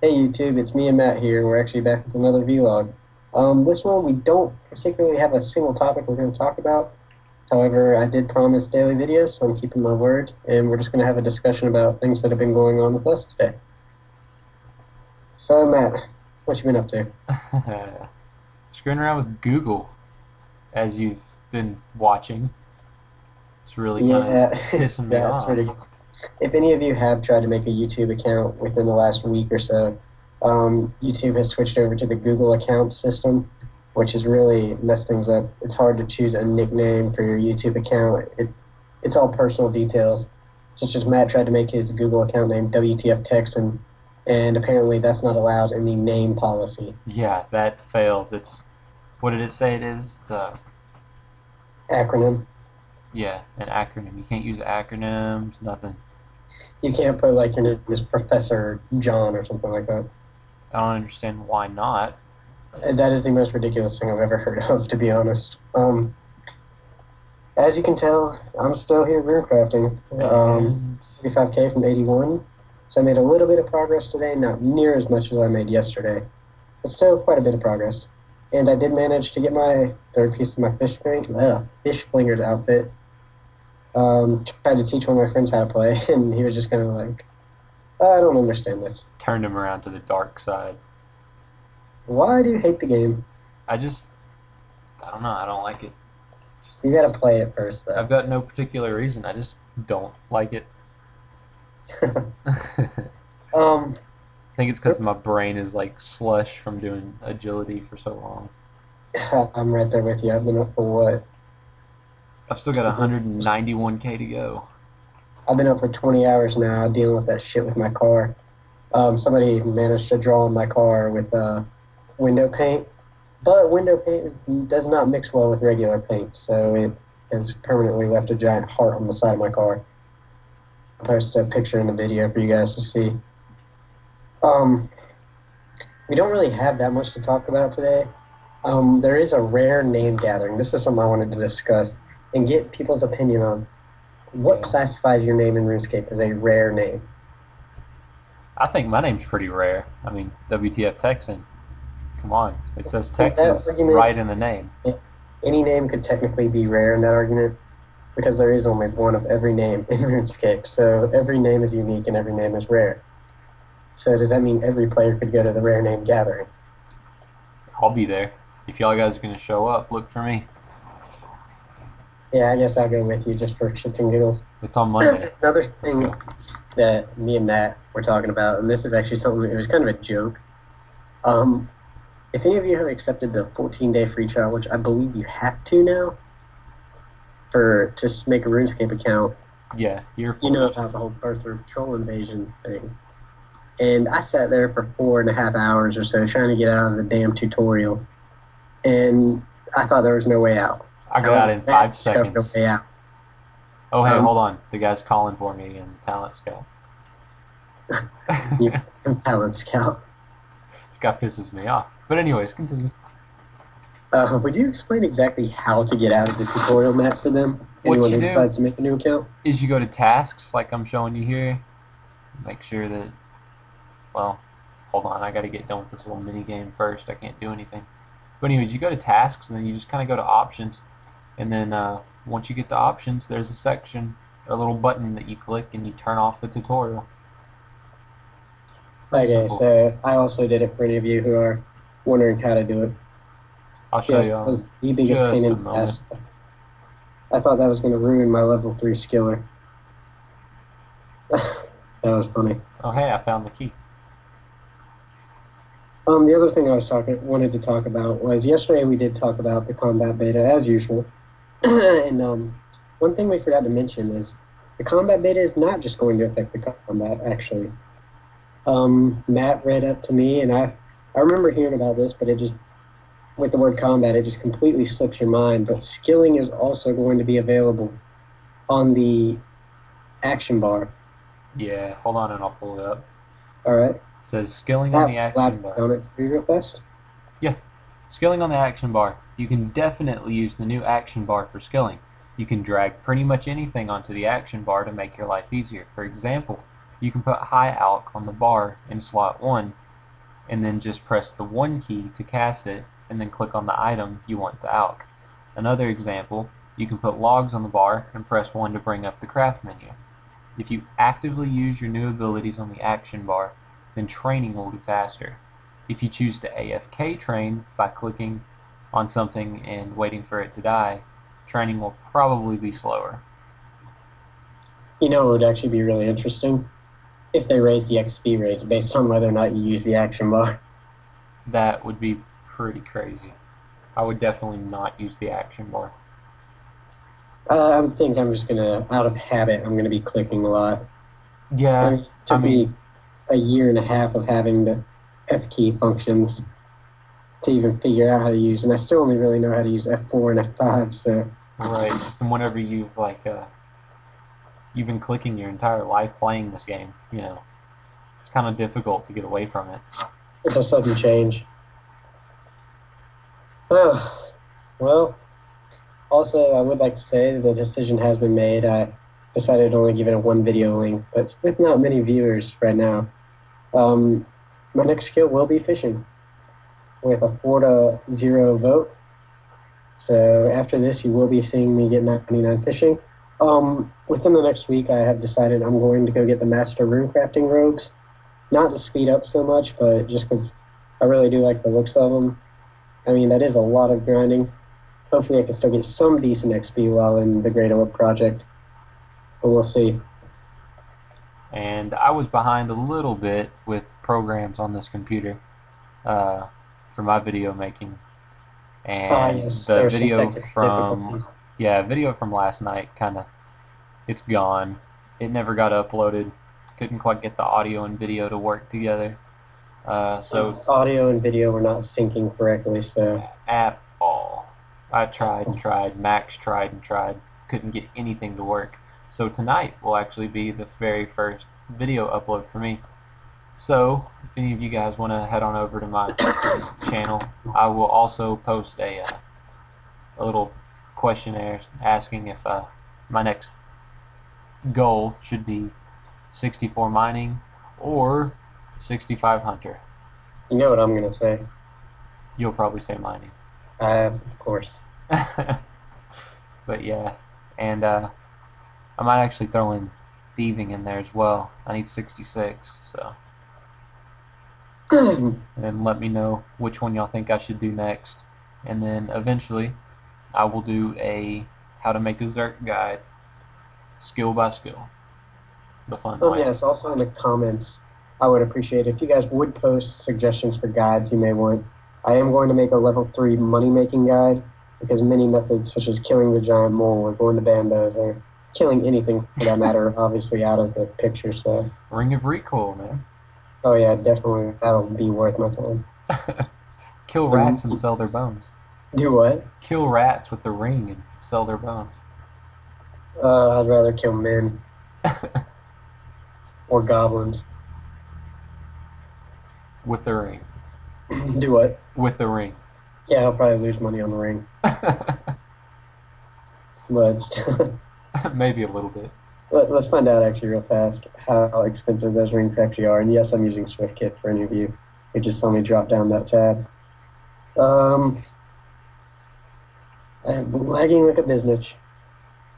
Hey YouTube, it's me and Matt here. We're actually back with another vlog. This one we don't particularly have a single topic we're going to talk about. However, I did promise daily videos, so I'm keeping my word, and we're just going to have a discussion about things that have been going on with us today. So Matt, what you been up to? Screwing around with Google, as you've been watching. It's really kind of Yeah, pissing me yeah, it's off. ridiculous. If any of you have tried to make a YouTube account within the last week or so, YouTube has switched over to the Google account system, which has really messed things up. It's hard to choose a nickname for your YouTube account. It's all personal details, such as Matt tried to make his Google account name Wtf Texan, and apparently that's not allowed in the name policy. Yeah, that fails. It's what did it say it is? It's Acronym. yeah, an acronym. You can't use acronyms, nothing. You can't put like your name is Professor John or something like that. I don't understand why not. And that is the most ridiculous thing I've ever heard of, to be honest. As you can tell, I'm still here rooncrafting. And 35K from 81. So I made a little bit of progress today, not near as much as I made yesterday, but still quite a bit of progress. And I did manage to get my third piece of my fish flinger's outfit. Tried to teach one of my friends how to play, and he was just kind of like, I don't understand this. turned him around to the dark side. Why do you hate the game? I just, I don't know. I don't like it. You gotta play it first, though. I've got no particular reason. I just don't like it. I um, think it's because my brain is like slush from doing agility for so long. I'm right there with you. I've been up for what? I've still got 191K to go. I've been up for 20 hours now dealing with that shit with my car. Somebody managed to draw on my car with window paint, but window paint does not mix well with regular paint, so it has permanently left a giant heart on the side of my car. I'll post a picture in the video for you guys to see. Um, we don't really have that much to talk about today. There is a rare name gathering. This is something I wanted to discuss and get people's opinion on. What Yeah. classifies your name in RuneScape as a rare name? I think my name's pretty rare. I mean, WTF Texan. Come on. It says In that Texas argument, right in the name. any name could technically be rare in that argument because there is only one of every name in RuneScape. So every name is unique and every name is rare. So does that mean every player could go to the rare name gathering? I'll be there. If y'all guys are going to show up, look for me. Yeah, I guess I'll go with you just for shits and giggles. It's on Monday. Another Let's thing go. that me and Matt were talking about, and this is actually something, it was kind of a joke. Um, if any of you have accepted the 14-day free trial, which I believe you have to now, for to make a RuneScape account, Yeah, you're you know forced. about the whole Earthworm troll invasion thing. And I sat there for 4.5 hours or so trying to get out of the damn tutorial, and I thought there was no way out. I got out However, in Matt five discovered a seconds. way out. Oh, hey, Um, hold on. The guy's calling for me in Talent Scout. you talent scout. Guy pisses me off. But anyways, continue. Would you explain exactly how to get out of the tutorial, Matt, for them? What Anyone you who do decides to make a new account? is you go to tasks like I'm showing you here. Make sure that, well, hold on. I got to get done with this little mini game first. I can't do anything. But anyways, you go to tasks and then you just kind of go to options. And then once you get to options, there's a section, or a little button that you click and you turn off the tutorial. Pretty Okay, simple. so I also did it for any of you who are wondering how to do it. I'll show Yes, you that in was the biggest pain just a in the moment. ass. I thought that was going to ruin my level 3 skiller. That was funny. Oh, hey, I found the key. The other thing wanted to talk about was yesterday we did talk about the combat beta as usual, and one thing we forgot to mention is the combat beta is not just going to affect the combat. Actually, Matt read up to me, and I remember hearing about this, but it just with the word combat, it just completely slips your mind. But skilling is also going to be available on the action bar. Yeah, hold on and I'll pull it up. All right, It says skilling on Matt, the action bar. on it real fast. Yeah, skilling on the action bar. You can definitely use the new action bar for skilling. You can drag pretty much anything onto the action bar to make your life easier. For example, you can put high alch on the bar in slot 1 and then just press the 1 key to cast it, and then click on the item you want to alch. Another example, you can put logs on the bar and press 1 to bring up the craft menu. If you actively use your new abilities on the action bar, then training will be faster. If you choose to AFK train by clicking on something and waiting for it to die, training will probably be slower. You know, it would actually be really interesting if they raise the XP rates based on whether or not you use the action bar. That would be pretty crazy. I would definitely not use the action bar. I think I'm just gonna, out of habit, I'm gonna be clicking a lot. Yeah, It took me a year and a half of having the F key functions to even figure out how to use, and I still only really know how to use F4 and F5. So right. And whenever you've been clicking your entire life playing this game, it's kind of difficult to get away from it. it's a sudden change. Oh, well. Also, I would like to say the decision has been made. I decided to only give it a 1 video link, but with not many viewers right now. My next skill will be fishing with a 4-0 vote. So after this, you will be seeing me get 99 fishing. Within the next week, I have decided I'm going to go get the Master Runecrafting robes. Not to speed up so much, but just because I really do like the looks of them. I mean, that is a lot of grinding. Hopefully I can still get some decent XP while in the Great Oak project. But we'll see. And I was behind a little bit with programs on this computer for my video making. And Yes, the there are some video technical from difficulties. video from last night it's gone. It never got uploaded. Couldn't quite get the audio and video to work together. So Audio and video were not syncing correctly, so at all. I tried and tried. Max tried and tried. Couldn't get anything to work. So tonight will actually be the very first video upload for me. So if any of you guys want to head on over to my channel, I will also post a little questionnaire asking if my next goal should be 64 mining or 65 hunter. you know what I'm going to say. You'll probably say mining. Of course. But yeah, and I might actually throw in thieving in there as well. I need 66, so. And then let me know which one y'all think I should do next. And then eventually, I will do a how to make a Zerk guide, skill by skill. The fun way. Yes, also in the comments, I would appreciate if you guys would post suggestions for guides you may want. I am going to make a level 3 money-making guide, because many methods such as killing the giant mole or going to bandos or killing anything for that matter are obviously out of the picture. So Ring of Recoil, man. oh yeah, definitely that'll be worth my time. Kill rats and sell their bones. Do what? Kill rats with the ring and sell their bones. I'd rather kill men or goblins. With the ring. Do what? With the ring. Yeah, I'll probably lose money on the ring. But Maybe a little bit. let's find out actually real fast how expensive those rings actually are. And yes, I'm using SwiftKit for any of you who just saw me drop down that tab. I'm lagging like a business.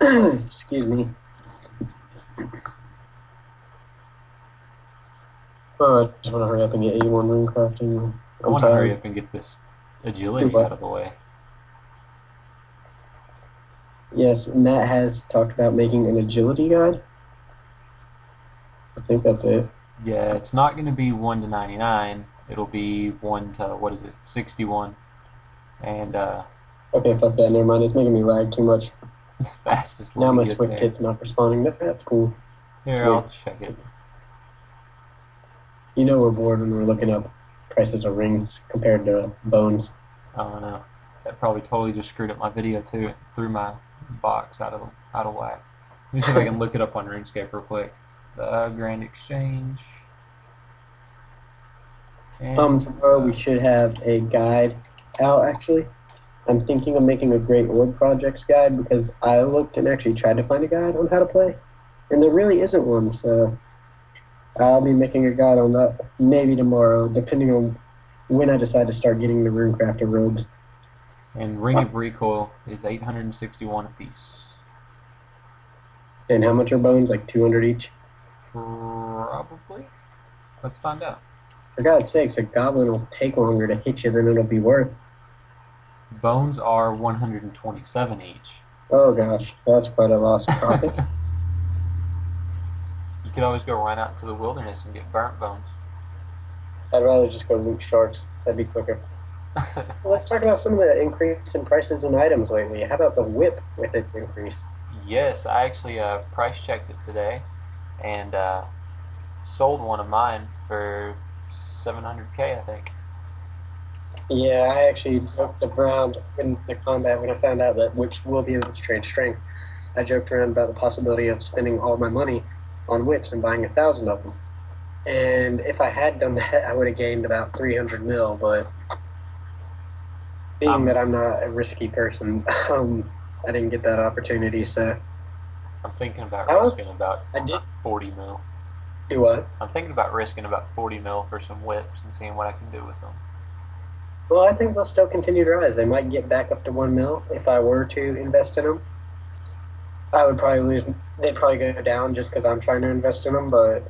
Excuse me. Oh, I just want to hurry up and get 81 rune crafting. I want to hurry up and get this agility out of the way. Yes, Matt has talked about making an agility guide. I think that's it. Yeah, it's not going to be 1 to 99. It'll be 1 to, 61. And, okay, fuck that. Never mind. It's making me lag too much. fastest way now my to get there. SwiftKit's not responding. That's cool. Here, I'll check it. You know we're bored when we're looking up prices of rings compared to bones. Oh no, that probably totally just screwed up my video too. It threw my box out of whack. Let me see if I can look it up on RuneScape real quick. The Grand Exchange. And, tomorrow we should have a guide out actually. I'm thinking of making a Great Orb Projects guide because I looked and actually tried to find a guide on how to play, and there really isn't one. So I'll be making a guide on that maybe tomorrow, depending on when I decide to start getting the Rooncraftuh robes. And ring of recoil is 861 apiece. And how much are bones? Like 200 each? Probably. Let's find out. For God's sakes, a goblin will take longer to hit you than it'll be worth. Bones are 127 each. Oh gosh, that's quite a loss of profit. You could always go run out into the wilderness and get burnt bones. I'd rather just go loot sharks. That'd be quicker. Well, let's talk about some of the increase in prices and items lately. How about the whip with its increase? Yes, I actually price checked it today and sold one of mine for 700K, I think. Yeah, I actually joked around in the combat when I found out that whips will be able to trade strength. I joked around about the possibility of spending all my money on whips and buying 1,000 of them. And if I had done that, I would have gained about 300 mil. But being that I'm not a risky person, I didn't get that opportunity. So I'm thinking about risking about 40 mil. Do what? I'm thinking about risking about 40 mil for some whips and seeing what I can do with them. Well, I think they'll still continue to rise. They might get back up to 1 mil if I were to invest in them. I would probably lose. They'd probably go down just because I'm trying to invest in them, but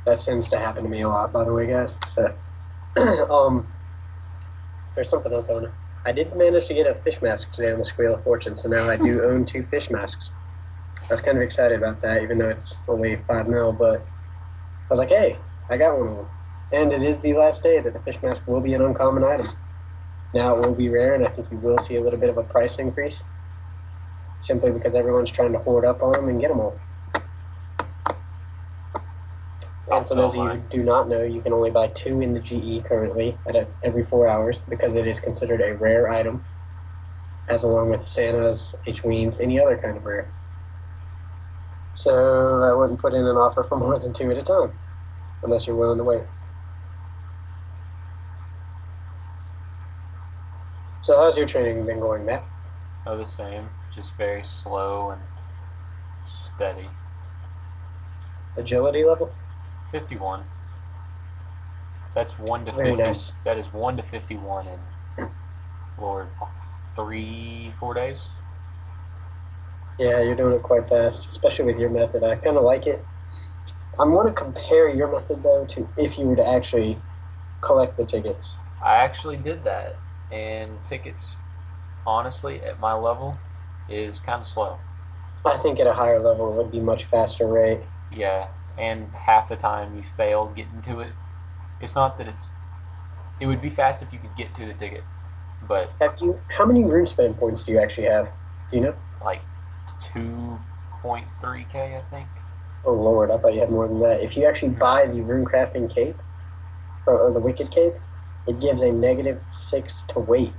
that seems to happen to me a lot, by the way, guys. So, there's something else on it. I did manage to get a fish mask today on the Squeal of Fortune, so now I do own 2 fish masks. I was kind of excited about that, even though it's only 5 mil, but I was like, hey, I got one of them. And it is the last day that the fish mask will be an uncommon item. Now it will be rare, and I think you will see a little bit of a price increase, simply because everyone's trying to hoard up on them and get them all. And for those of you who do not know, you can only buy 2 in the GE currently at every 4 hours because it is considered a rare item, as along with Santa's, H-Weens, any other kind of rare. So I wouldn't put in an offer for more than 2 at a time, unless you're willing to wait. So how's your training been going, Matt? Oh, the same. Just very slow and steady. Agility level? 51. That's 1 to 50. Very nice. That is 1 to 51 in, Lord, 3-4 days. Yeah, you're doing it quite fast, especially with your method. I kind of like it. I want to compare your method, though, to if you were to actually collect the tickets. I actually did that, and tickets, honestly, at my level, is kind of slow. I think at a higher level it would be much faster rate. Yeah, and half the time you fail getting to it. It's not that it would be fast if you could get to the ticket, but how many RuneSpan points do you actually have? Do you know? Like 2.3K, I think. Oh Lord, I thought you had more than that. If you actually buy the Runecrafting cape, or the Wicked cape, it gives a -6 to weight.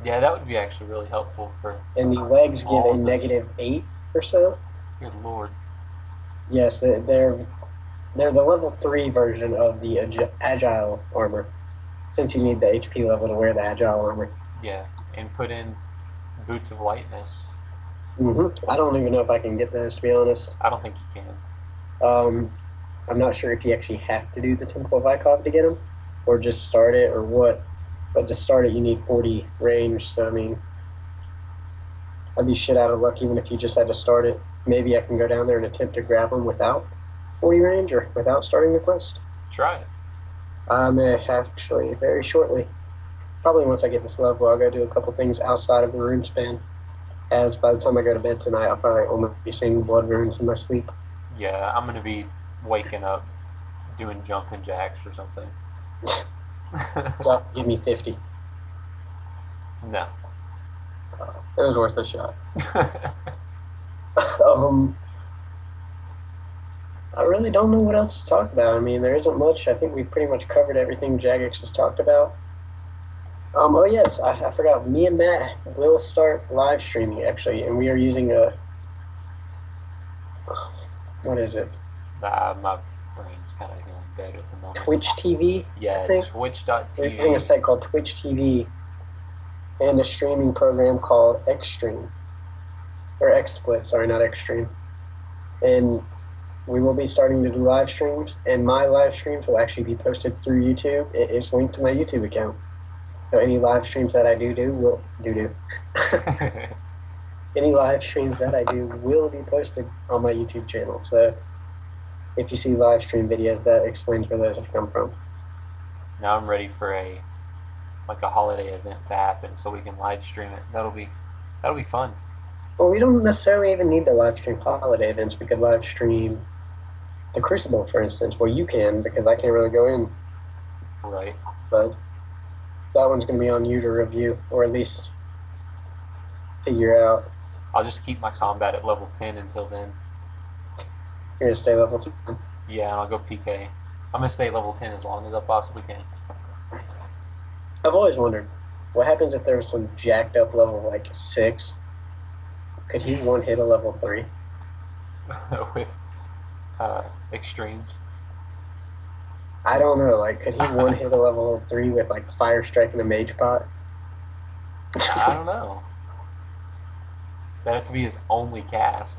Yeah, that would be actually really helpful for. And the legs give a -8 or so. Good Lord. Yes, they're the level 3 version of the Agile armor, since you need the HP level to wear the Agile armor. Yeah, and put in Boots of Lightness. I don't even know if I can get those, to be honest. I don't think you can. I'm not sure if you actually have to do the Temple of Ikov to get them, or just start it, or what. But to start it, you need 40 range, so I mean, I'd be shit out of luck even if you just had to start it. Maybe I can go down there and attempt to grab them without 40 range, or without starting the quest. Try it. I may actually, very shortly. Probably once I get this level, I'll go do a couple things outside of the rune span. As by the time I go to bed tonight, I'll probably only be seeing blood runes in my sleep. Yeah, I'm going to be waking up doing jumping jacks or something. Give me 50. No. It was worth a shot. I really don't know what else to talk about. I mean, there isn't much. I think we've pretty much covered everything Jagex has talked about. Oh yes, I forgot. Me and Matt will start live streaming actually, and we are using a. What is it? My brain's kind of going dead at the moment. Twitch TV. Yeah, Twitch.tv. We're using a site called Twitch TV, and a streaming program called Xstream, or XSplit. Sorry, not Xstream. And we will be starting to do live streams, and my live streams will actually be posted through YouTube. It is linked to my YouTube account. So any live streams that I do will do. Any live streams that I do will be posted on my YouTube channel. So if you see live stream videos, that explains where those have come from. Now I'm ready for a holiday event to happen so we can live stream it. That'll be fun. Well, we don't necessarily even need to live stream holiday events. We could live stream the Crucible, for instance. Well, you can, because I can't really go in. Right. But that one's going to be on you to review, or at least figure out. I'll just keep my combat at level 10 until then. You're going to stay level 10? Yeah, and I'll go PK. I'm going to stay level 10 as long as I possibly can. I've always wondered, what happens if there was some jacked up level like 6? Could he one hit a level 3? With extremes? I don't know, like, could he one hit a level 3 with like Fire Strike and a Mage Pot? I don't know. That'd have to be his only cast.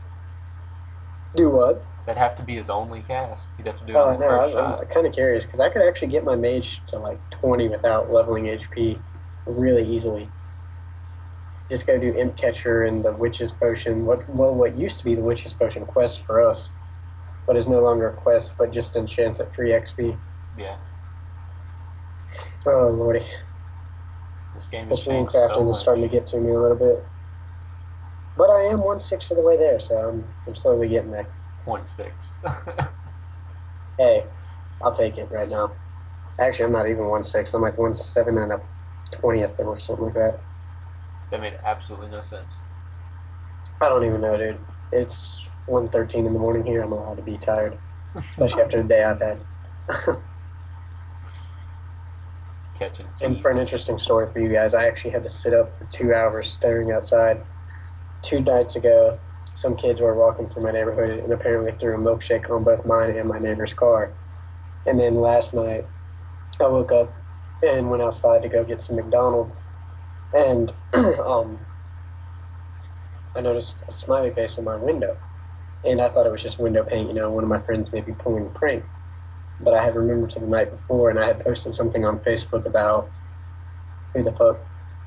Do what? That'd have to be his only cast. He'd have to do it Oh, on the no, first I'm shot. kind of curious, because I could actually get my Mage to like 20 without leveling HP really easily. Just go do Imp Catcher and the Witch's Potion. What used to be the Witch's Potion quest for us, but is no longer a quest, but just enchants at 3 XP. Yeah. Oh, lordy. This game has This changed Rooncraftuh so is much. starting to get to me a little bit. But I am 1/6 of the way there, so I'm slowly getting there. 1/6. Hey, I'll take it right now. Actually, I'm not even 1/6. I'm like 1/7 and a 20th or something like that. That made absolutely no sense. I don't even know, dude. It's 1:13 in the morning here. I'm allowed to be tired, especially after the day I've had. Catching And teeth. for an interesting story for you guys, I actually had to sit up for 2 hours staring outside. 2 nights ago, some kids were walking through my neighborhood and apparently threw a milkshake on both mine and my neighbor's car. And then last night, I woke up and went outside to go get some McDonald's, and I noticed a smiley face on my window. And I thought it was just window paint, one of my friends maybe pulling a prank. But I had remembered to the night before, and I had posted something on Facebook about who the fuck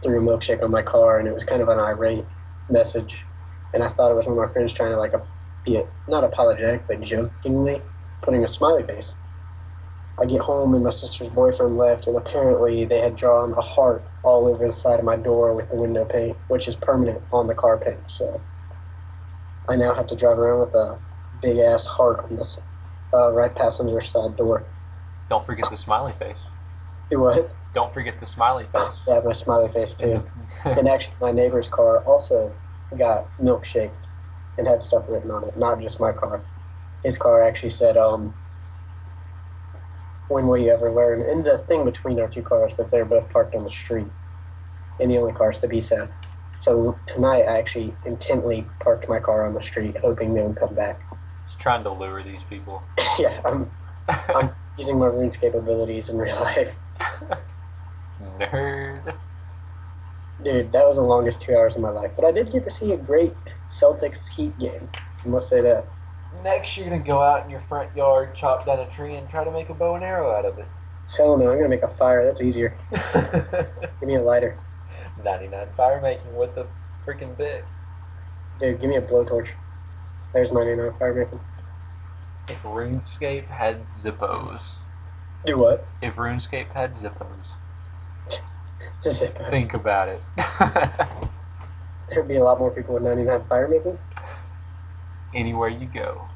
threw a milkshake on my car, and it was kind of an irate message. And I thought it was one of my friends trying to like be not apologetic, but jokingly putting a smiley face. I get home and my sister's boyfriend left, and apparently they had drawn a heart all over the side of my door with the window paint, which is permanent on the car paint. So I now have to drive around with a big ass heart on this right passenger side door. Don't forget the smiley face. Do what? Don't forget the smiley face. Yeah, my smiley face too. And actually, my neighbor's car also got milkshaked and had stuff written on it, not just my car. His car actually said, when will you ever learn? And the thing between our 2 cars was they were both parked on the street, and the only cars to be so. So tonight, I actually intently parked my car on the street, hoping they would come back. Just trying to lure these people. Yeah, I'm using my RuneScape abilities in real life. Nerd. Dude, that was the longest 2 hours of my life. But I did get to see a great Celtics Heat game. I must say that. Next, you're gonna go out in your front yard, chop down a tree, and try to make a bow and arrow out of it. Hell no, I'm gonna make a fire. That's easier. Give me a lighter. 99 fire making with the freaking bit. Dude, give me a blowtorch. There's my 99 fire making. If RuneScape had Zippos. Do what? If RuneScape had Zippos. Zippos. Think about it. There'd be a lot more people with 99 fire making. Anywhere you go.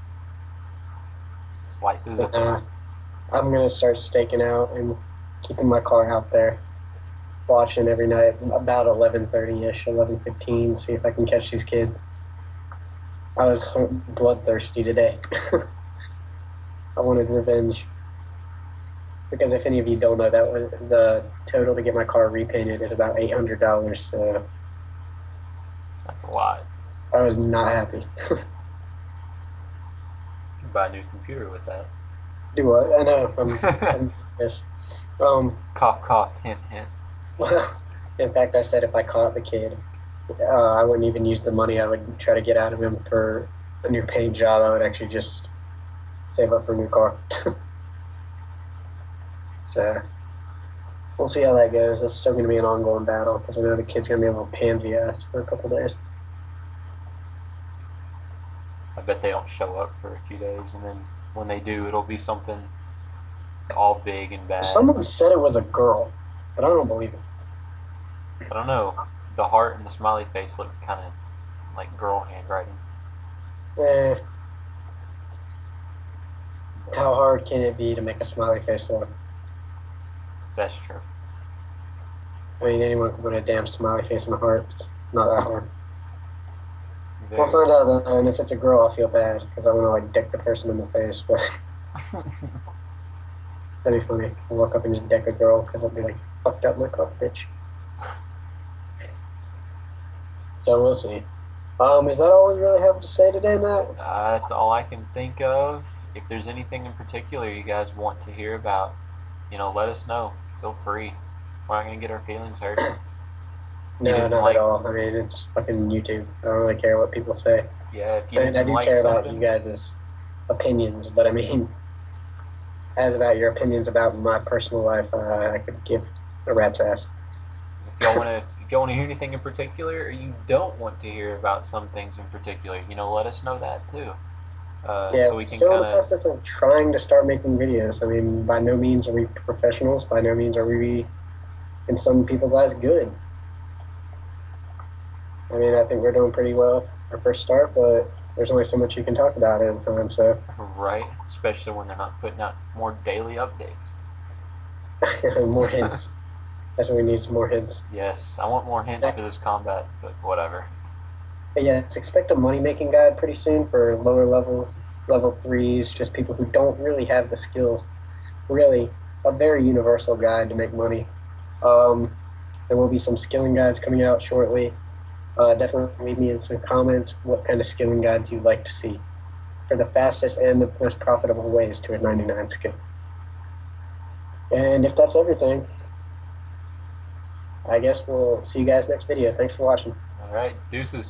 Just like the But Zippo. I'm gonna start staking out and keeping my car out there, watching every night about 11:30ish, 11:15, see if I can catch these kids. I was bloodthirsty today. I wanted revenge. Because if any of you don't know, that was the total to get my car repainted is about $800. So That's a lot. I was not happy. You can buy a new computer with that. Do what? I know. I'm yes. Cough, cough, hint, hint. Well, in fact, I said if I caught the kid, I wouldn't even use the money I would try to get out of him for a new paint job. I would actually just save up for a new car. So we'll see how that goes. That's still going to be an ongoing battle because I know the kid's going to be a little pansy ass for a couple days. I bet they don't show up for a few days, and then when they do, it'll be something all big and bad. Someone said it was a girl, but I don't believe it. I don't know. The heart and the smiley face look kind of like girl handwriting. Eh, how hard can it be to make a smiley face look? That's true. I mean, anyone can put a damn smiley face in a heart. It's not that hard. Very We'll find out then, and if it's a girl, I'll feel bad because I want to like dick the person in the face. But that'd be funny. I'll walk up and just dick a girl because I'll be like, fucked up my cock, bitch. So we'll see. Is that all you really have to say today, Matt? That's all I can think of. If there's anything in particular you guys want to hear about, let us know. Feel free. We're not gonna get our feelings hurt. No, not at all. I mean, it's fucking YouTube. I don't really care what people say. Yeah, if you I mean, I didn't do like care about something, you guys' opinions, but I mean, as about your opinions about my personal life, I could give a rat's ass. if y'all want to hear anything in particular, or you don't want to hear about some things in particular, let us know that too. Yeah, So we can still in kind the of. process of trying to start making videos. I mean, by no means are we professionals. By no means are we, in some people's eyes, good. I mean, I think we're doing pretty well our first start, but there's only so much you can talk about at a time. So, Right, especially when they're not putting out more daily updates. more hints. That's what we need. Is more hints. Yes, I want more hints for this combat, but whatever. But yeah, expect a money making guide pretty soon for lower levels, level threes, just people who don't really have the skills. Really, a very universal guide to make money. There will be some skilling guides coming out shortly. Definitely leave me in some comments what kind of skilling guides you'd like to see for the fastest and the most profitable ways to a 99 skill. And if that's everything, I guess we'll see you guys next video. Thanks for watching. All right, deuces.